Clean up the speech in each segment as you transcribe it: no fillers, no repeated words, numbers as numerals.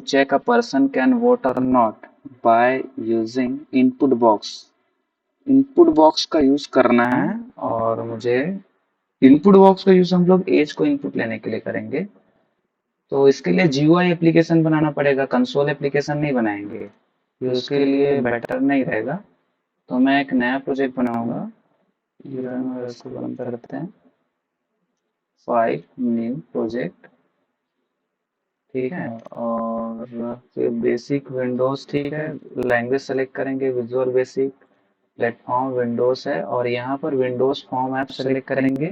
check a person can vote or not by using input box। Input box का use करना है और मुझे इनपुट बॉक्स का यूज हम लोग एज को इनपुट लेने के लिए करेंगे। तो इसके लिए जीयूआई एप्लीकेशन बनाना पड़ेगा, कंसोल एप्लीकेशन नहीं बनाएंगे, ये उसके लिए बेटर नहीं रहेगा। तो मैं एक नया प्रोजेक्ट बनाऊंगा, ये रन और इसको बंद करते हैं, फाइल न्यू प्रोजेक्ट, ठीक है। और फिर बेसिक विंडोज, ठीक है, लैंग्वेज सेलेक्ट करेंगे, विजुअल बेसिक, प्लेटफॉर्म विंडोज है और यहाँ पर विंडोज फॉर्म ऐप सेलेक्ट करेंगे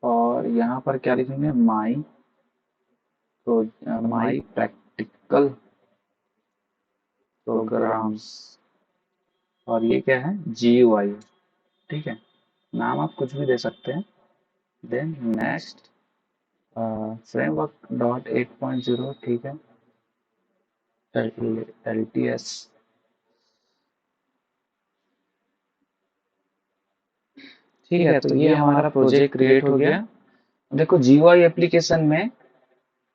और यहाँ पर क्या लिखेंगे, माई, तो माई प्रैक्टिकल प्रोग्राम्स, और ये क्या है, जीयूआई, ठीक है। नाम आप कुछ भी दे सकते हैं। देन नेक्स्ट, फ्रेमवर्क डॉट 8.0, ठीक है, LTS, ठीक है। तो ये हमारा प्रोजेक्ट क्रिएट हो गया। देखो जीयूआई एप्लीकेशन में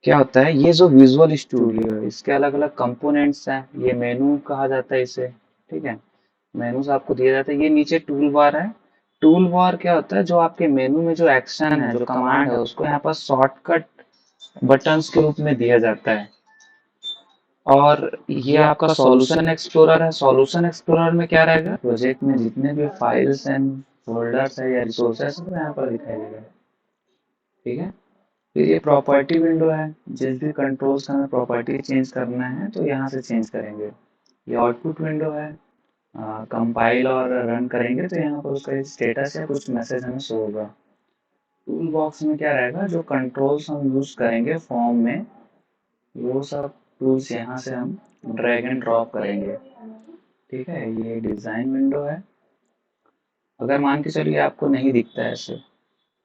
क्या होता है, ये जो विजुअल स्टूडियो है इसके अलग अलग कंपोनेंट्स हैं, ये मेनू कहा जाता है इसे, ठीक है। मेनू आपको दिया जाता है, ये नीचे टूल बार है। टूल बार क्या होता है, जो आपके मेनू में जो एक्शन है, जो कमांड है, उसको यहाँ पर शॉर्टकट बटन्स के रूप में दिया जाता है। और ये आपका सॉल्यूशन एक्सप्लोरर है। सॉल्यूशन एक्सप्लोरर में क्या रहेगा, प्रोजेक्ट में जितने भी फाइल्स एंड फोल्डर्स है या रिसोर्सेस है यहाँ पर दिखाई देगा, ठीक है। फिर ये प्रॉपर्टी विंडो है, जिस भी कंट्रोल्स का हमें प्रॉपर्टी चेंज करना है तो यहाँ से चेंज करेंगे। ये आउटपुट विंडो है, कंपाइल और रन करेंगे तो यहाँ पर उसका स्टेटस या कुछ मैसेज हमें शो होगा। टूल बॉक्स में क्या रहेगा, जो कंट्रोल्स हम यूज करेंगे फॉर्म में, वो सब टूल्स यहाँ से हम ड्रैग एंड ड्रॉप करेंगे, ठीक है। ये डिजाइन विंडो है। अगर मान के चलिए आपको नहीं दिखता है ऐसे,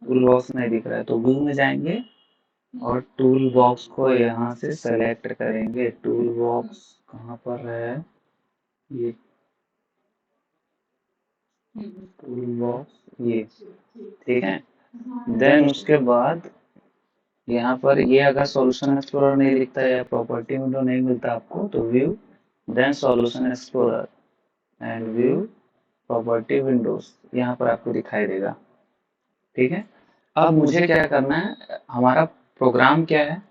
टूल बॉक्स नहीं दिख रहा है, तो व्यू में जाएंगे और टूल बॉक्स को यहाँ से सेलेक्ट करेंगे। टूल बॉक्स कहाँ पर है, ये टूल बॉक्स, ये, ठीक है। देन उसके बाद यहाँ पर ये अगर सॉल्यूशन एक्सप्लोरर नहीं दिखता या प्रॉपर्टी विंडो नहीं मिलता आपको, तो view, then solution explorer and view property windows, यहाँ पर आपको दिखाई देगा, ठीक है। अब मुझे क्या करना है, हमारा प्रोग्राम क्या है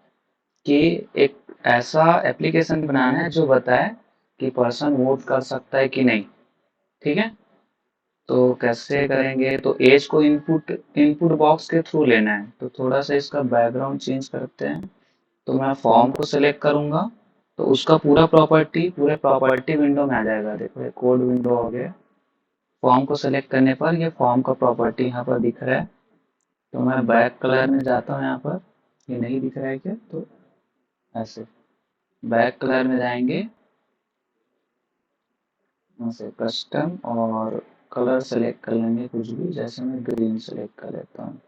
कि एक ऐसा एप्लीकेशन बनाना है जो बताए कि पर्सन वोट कर सकता है कि नहीं, ठीक है। तो कैसे करेंगे, तो एज को इनपुट इनपुट बॉक्स के थ्रू लेना है। तो थोड़ा सा इसका बैकग्राउंड चेंज करते हैं। तो मैं फॉर्म को सिलेक्ट करूंगा तो उसका पूरा प्रॉपर्टी पूरे प्रॉपर्टी विंडो में आ जाएगा। देखो ये कोड विंडो हो गया। फॉर्म को सिलेक्ट करने पर ये फॉर्म का प्रॉपर्टी यहाँ पर दिख रहा है। तो मैं बैक कलर में जाता हूँ, यहाँ पर ये नहीं दिख रहा है क्या, तो ऐसे बैक कलर में जाएंगे, ऐसे कस्टम और कलर सेलेक्ट कर लेंगे कुछ भी, जैसे मैं ग्रीन सेलेक्ट कर लेता हूँ,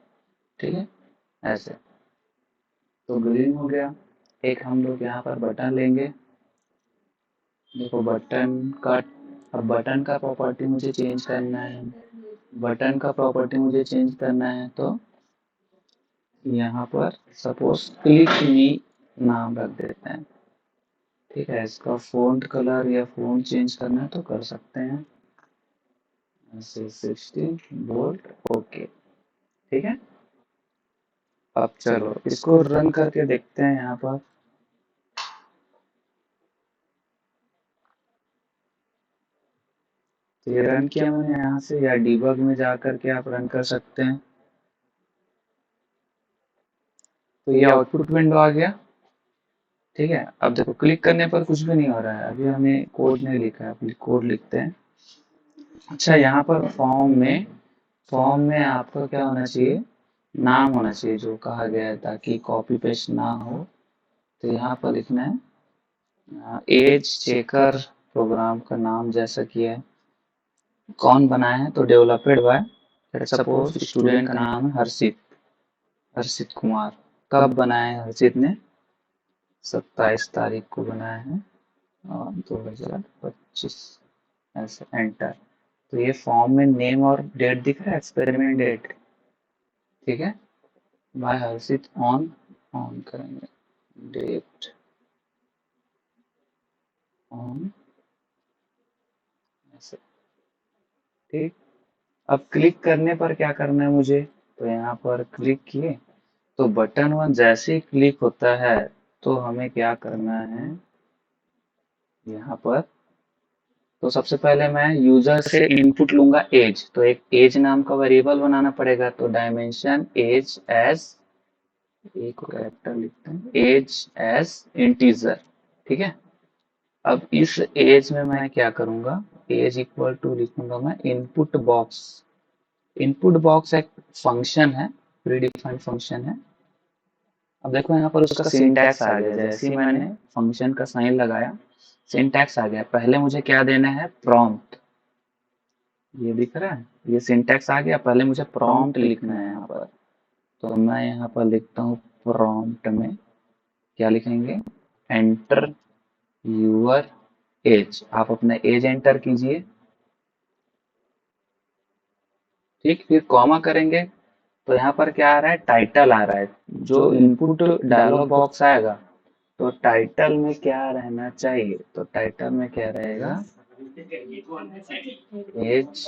ठीक है, ऐसे। तो ग्रीन हो गया। एक हम लोग यहाँ पर बटन लेंगे, देखो बटन का, अब बटन का प्रॉपर्टी मुझे चेंज करना है, बटन का प्रॉपर्टी मुझे चेंज करना है। तो यहाँ पर सपोज क्लिक मी नाम रख देते हैं, ठीक है। इसका फ़ॉन्ट कलर या फ़ॉन्ट चेंज करना है तो कर सकते हैं, ऐसे 16 बोल्ड, ओके, ठीक है। अब चलो इसको रन करके देखते हैं। यहाँ पर तो ये रन किया मैंने यहाँ से, या डिबग में जा करके आप रन कर सकते हैं। तो ये आउटपुट विंडो आ गया, ठीक है। अब देखो क्लिक करने पर कुछ भी नहीं हो रहा है, अभी हमें कोड नहीं लिखा है, अभी कोड लिखते हैं। अच्छा, यहाँ पर फॉर्म में आपका क्या होना चाहिए, नाम होना चाहिए जो कहा गया है, ताकि कॉपी पेस्ट ना हो। तो यहाँ पर लिखना है एज चेकर प्रोग्राम का नाम, जैसा कि है कौन बनाया है, तो डेवलपेड बाय, सपोज स्टूडेंट का नाम है हर्षित, हर्षित कुमार। कब बनाया है हर्षित ने, 27 तारीख को बनाया है और 2025, ऐसे एंटर। तो ये फॉर्म में नेम और डेट दिख रहा है, एक्सपेरिमेंट डेट, ठीक है, बाय हर्षित ऑन, ऑन करेंगे डेट, ऑन, ऐसे। ठीक। अब क्लिक करने पर क्या करना है मुझे, तो यहाँ पर क्लिक किए, तो बटन वन जैसे ही क्लिक होता है तो हमें क्या करना है यहाँ पर, तो सबसे पहले मैं यूजर से इनपुट लूंगा एज, तो एक एज नाम का वेरिएबल बनाना पड़ेगा, तो डायमेंशन एज एज, ए को कैरेक्टर लिखते हैं, एज एज इंटीजर। ठीक है। अब इस एज में मैं क्या करूंगा, एज इक्वल टू लिखूंगा मैं इनपुट बॉक्स। इनपुट बॉक्स एक फंक्शन है, प्री डिफाइंड फंक्शन है। अब देखो यहाँ पर उसका सिंटैक्स आ गया, जैसे ही मैंने फंक्शन का साइन लगाया सिंटैक्स आ गया। पहले मुझे क्या देना है, प्रॉम्प्ट, ये दिख रहा है, ये सिंटैक्स आ गया। पहले मुझे प्रॉम्प्ट लिखना है यहाँ पर, तो मैं यहाँ पर लिखता हूँ प्रॉम्प्ट में क्या लिखेंगे, एंटर यूर एज। आप अपना एज एंटर कीजिए। ठीक, फिर कॉमा करेंगे, तो यहाँ पर क्या आ रहा है, टाइटल आ रहा है। जो इनपुट डायलॉग बॉक्स आएगा तो टाइटल में क्या रहना चाहिए, तो टाइटल में क्या रहेगा, एज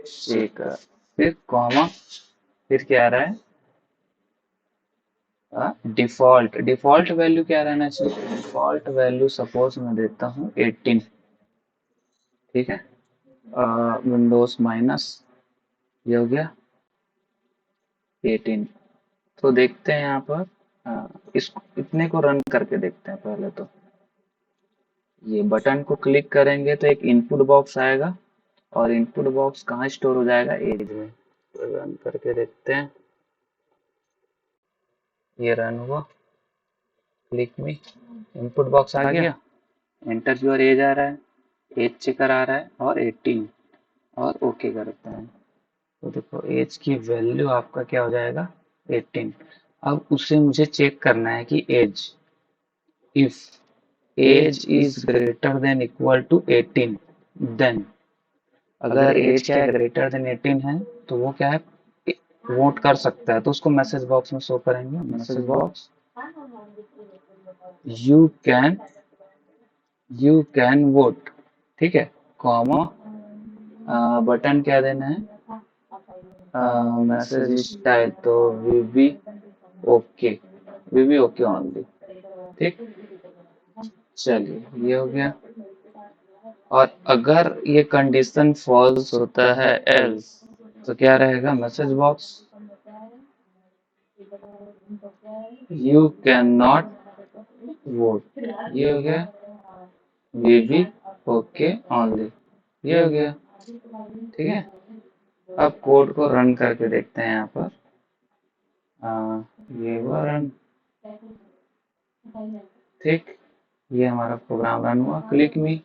चेकर, फिर कॉमा, फिर क्या आ रहा है, डिफॉल्ट। डिफॉल्ट वैल्यू क्या रहना चाहिए, डिफॉल्ट वैल्यू सपोज मैं देता हूँ 18। ठीक है। विंडोज माइनस, ये हो गया 18। तो देखते हैं यहाँ पर, इसको इतने को रन करके देखते हैं पहले। तो ये बटन को क्लिक करेंगे तो एक इनपुट बॉक्स आएगा, और इनपुट बॉक्स कहाँ स्टोर हो जाएगा, एज में। तो रन करके देखते हैं, ये रन हुआ, क्लिक में इनपुट बॉक्स आ गया, एंटर योर एज आ रहा है, एज चेकर आ रहा है, और 18, और ओके करते हैं। तो देखो एज की वैल्यू आपका क्या हो जाएगा, 18। अब उसे मुझे चेक करना है कि age, if age is greater than equal to 18, then, अगर एज क्या है, ग्रेटर देन 18 है, तो वो क्या है, वोट कर सकता है। तो उसको मैसेज बॉक्स में शो करेंगे, message box, you can, you can vote. ठीक है, कॉमा, बटन क्या देना है, मैसेज स्टाइल, तो वीबी ओके, वीबी ओके ओनली। ठीक, चलिए ये हो गया। और अगर ये कंडीशन फॉल्स होता है, एल्स, तो क्या रहेगा, message box, you can not vote, ये हो गया, वीबी ओके ओनली, ये हो गया। ठीक है। अब कोड को रन करके देखते हैं यहाँ पर, ये हुआ रन। ठीक, ये हमारा प्रोग्राम रन हुआ, क्लिक मी,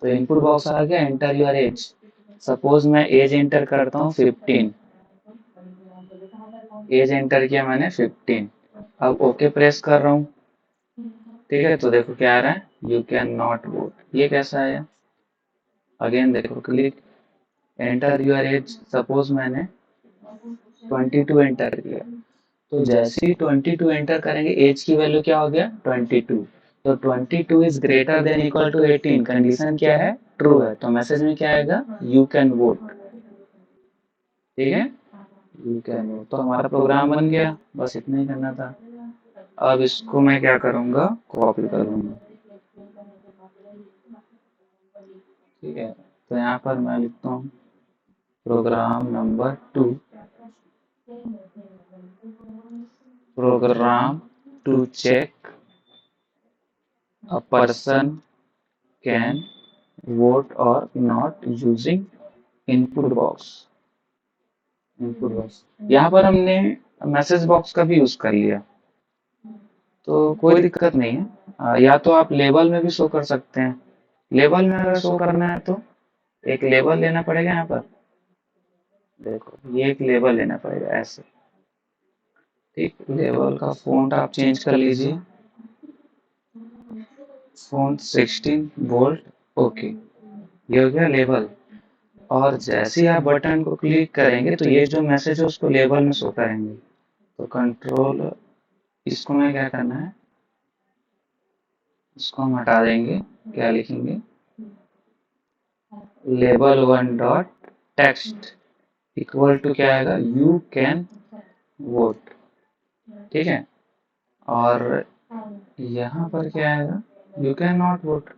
तो इनपुट बॉक्स आ गया, एंटर योर एज। सपोज मैं एज एंटर करता हूँ 15, एज एंटर किया मैंने 15। अब ओके प्रेस कर रहा हूँ। ठीक है, तो देखो क्या आ रहा है, यू कैन नॉट वोट, ये कैसा आया, अगेन देखो, click, enter your age. Suppose मैंने 22 एंटर किया, तो जैसे ही 22 एंटर करेंगे एज की वैल्यू क्या हो गया, 22। तो 22 is greater than equal to 18, condition क्या है, ट्रू है। तो मैसेज में क्या आएगा, यू कैन वोट। ठीक है, यू कैन वोट। तो हमारा प्रोग्राम बन गया, बस इतना ही करना था। अब इसको मैं क्या करूंगा, कॉपी करूंगा। ठीक है, तो यहाँ पर मैं लिखता हूँ program number 2, program to check a person can vote or not using input box। Input box, यहाँ पर हमने मैसेज बॉक्स का भी यूज कर लिया, तो कोई दिक्कत नहीं है। या तो आप लेबल में भी शो कर सकते हैं। लेबल में अगर शो करना है तो एक लेबल लेना पड़ेगा यहाँ पर, देखो ये एक लेबल लेना पड़ेगा ऐसे। ठीक, लेबल का फॉन्ट आप चेंज कर लीजिए, फॉन्ट 16 बोल्ड, ओके, ये हो गया लेबल। और जैसे ही आप बटन को क्लिक करेंगे तो ये जो मैसेज है उसको लेबल में शो करेंगे। तो कंट्रोल, इसको में क्या करना है, इसको हम हटा देंगे, क्या लिखेंगे, label one dot text equal to क्या आएगा, यू कैन वोट। ठीक है, और यहाँ पर क्या आएगा, you can not vote.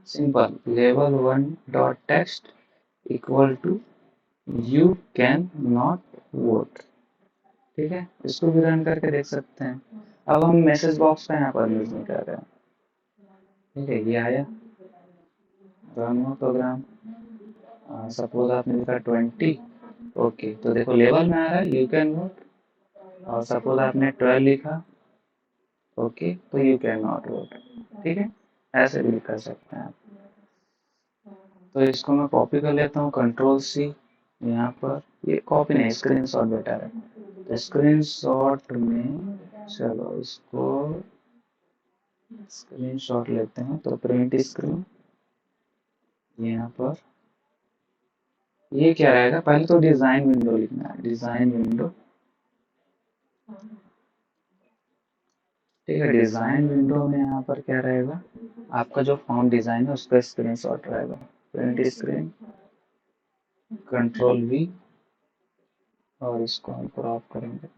Simple, label one dot text equal to you can not vote. ठीक है, इसको भी रन करके देख सकते हैं। अब हम मैसेज बॉक्स का यहाँ पर यूज नहीं कर रहे हैं। ठीक है, ये आया, रन हुआ प्रोग्राम। सपोज आपने लिखा 20, ओके, तो देखो लेवल में आ रहा है यू कैन वोट। और सपोज आपने 12 लिखा, ओके, तो यू कैन नॉट वोट। ठीक है, ऐसे भी कर सकते हैं आप। तो इसको मैं कॉपी कर लेता हूँ, कंट्रोल सी। यहाँ पर ये कॉपी नहीं, स्क्रीनशॉट बेटर है। तो स्क्रीनशॉट में चलो इसको स्क्रीनशॉट लेते हैं। तो प्रिंट स्क्रीन, यहाँ पर ये क्या रहेगा, पहले तो डिजाइन विंडो लिखना है, डिजाइन विंडो। ठीक है, डिजाइन विंडो में यहाँ पर क्या रहेगा, आपका जो फॉर्म डिजाइन है उसका स्क्रीनशॉट रहेगा। प्रिंट स्क्रीन, कंट्रोल वी, और इसको हम क्रॉप करेंगे।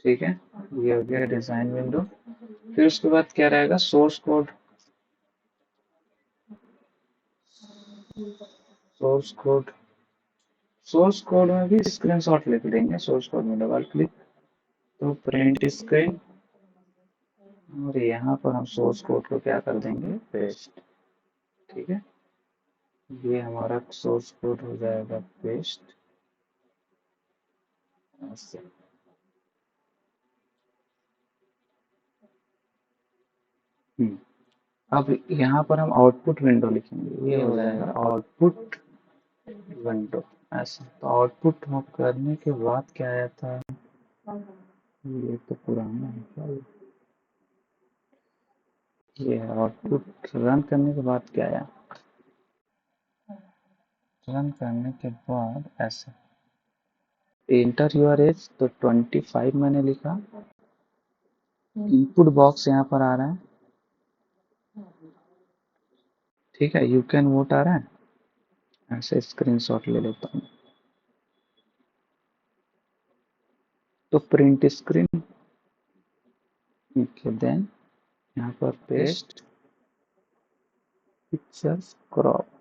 ठीक है, ये हो गया डिजाइन विंडो। फिर उसके बाद क्या रहेगा, source code. Source code, source code में भी स्क्रीनशॉट लिख देंगे। सोर्स कोड में डबल क्लिक, तो प्रिंट स्क्रीन, और यहाँ पर हम सोर्स कोड को क्या कर देंगे, पेस्ट। ठीक है, ये हमारा सोर्स कोड हो जाएगा पेस्ट ऐसे। अब यहाँ पर हम आउटपुट विंडो लिखेंगे, ये हो जाएगा आउटपुट विंडो ऐसे। तो आउटपुट करने के बाद क्या आया था, ये तो पुराना है क्या ये आउटपुट रन करने के बाद क्या आया, रन करने के बाद ऐसे इंटर यूर एज, तो 25 मैंने लिखा। इनपुट बॉक्स यहाँ पर आ रहा है। ठीक है, यू कैन वोट आ रहा है, ऐसे स्क्रीनशॉट ले लेता हूँ। तो प्रिंट स्क्रीन, देन यहाँ पर पेस्ट पिक्चर्स क्रॉप।